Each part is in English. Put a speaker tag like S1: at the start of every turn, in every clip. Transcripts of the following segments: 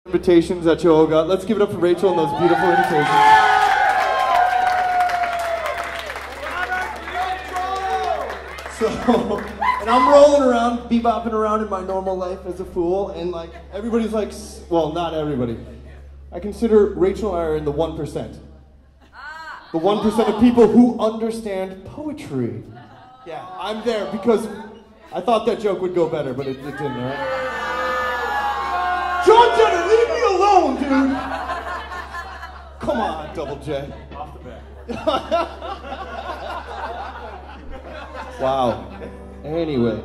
S1: Invitations that you all got. Let's give it up for Rachel and those beautiful invitations. So, and I'm rolling around, bebopping around in my normal life as a fool, and like everybody's like, well, not everybody. I consider Rachel and I are in the 1%. The 1% of people who understand poetry. Yeah, I'm there because I thought that joke would go better, but it didn't, right? John Jenner, leave me alone, dude! Come on, Double J. Off the back. Wow. Anyway.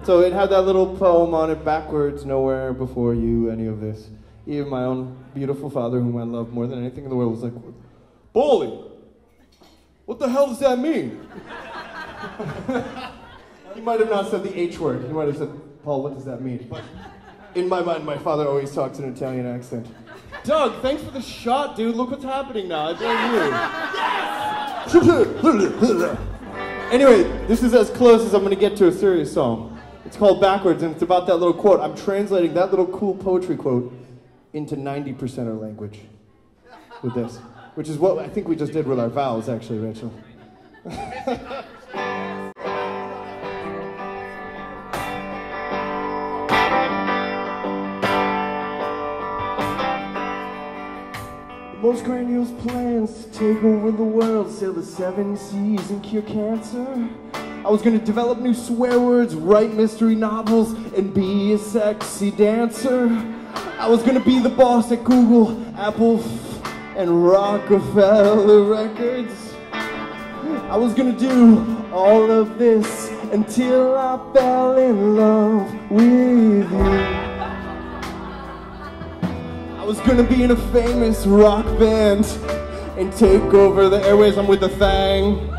S1: So it had that little poem on it, backwards, nowhere before you, any of this. Even my own beautiful father, whom I love more than anything in the world, was like, Bolly, what the hell does that mean? He might have not said the H word. He might have said, Paul, what does that mean? But in my mind, my father always talks in an Italian accent. Doug, thanks for the shot, dude. Look what's happening now. I blame you. Anyway, this is as close as I'm going to get to a serious song. It's called Backwards, and it's about that little quote. I'm translating that little cool poetry quote into 90% of language with this, which is what I think we just did with our vowels, actually, Rachel. Most grandiose plans to take over the world, sail the 7 seas and cure cancer. I was gonna develop new swear words, write mystery novels, and be a sexy dancer. I was gonna be the boss at Google, Apple, and Rockefeller Records. I was gonna do all of this until I fell in love with you. I was gonna be in a famous rock band and take over the airways. I'm with the Thang.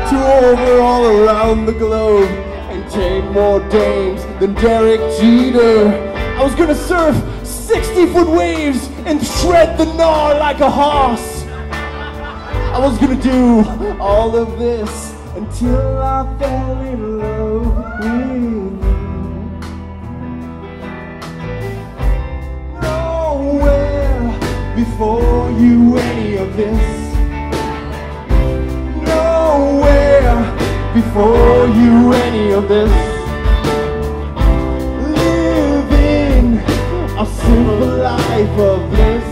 S1: Tour over all around the globe and tame more dames than Derek Jeter. I was gonna surf 60-foot waves and shred the gnar like a horse. I was gonna do all of this until I fell in love with you. Before you any of this, nowhere before you any of this, living a simple life of bliss,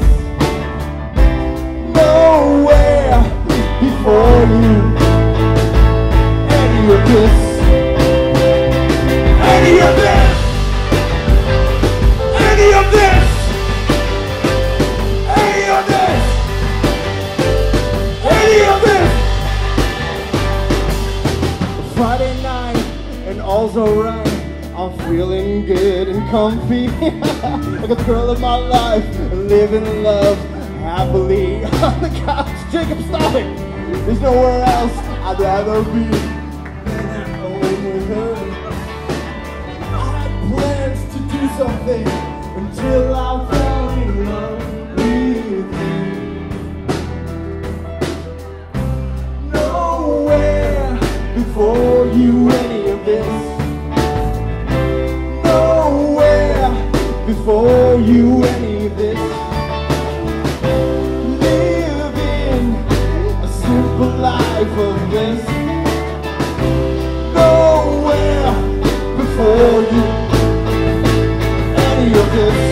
S1: nowhere before you any of this, any of this, any of this. Friday night and all's alright. I'm feeling good and comfy like a girl of my life, living love happily on the couch. Jacob, stop it! There's nowhere else I'd rather be than at home with her. I had plans to do something until I fell in love with you. Nowhere before you any of this, nowhere before you any of this, living a simple life of bliss, nowhere before you any of this.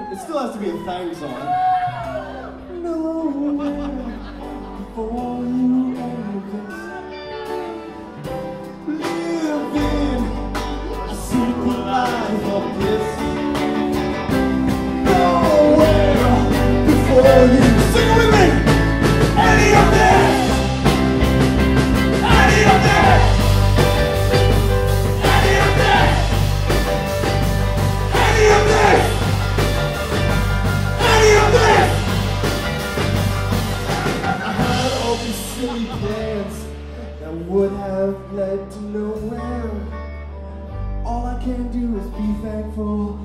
S1: It still has to be a Thang song. No, before you end this, living a would have led to nowhere. All I can do is be thankful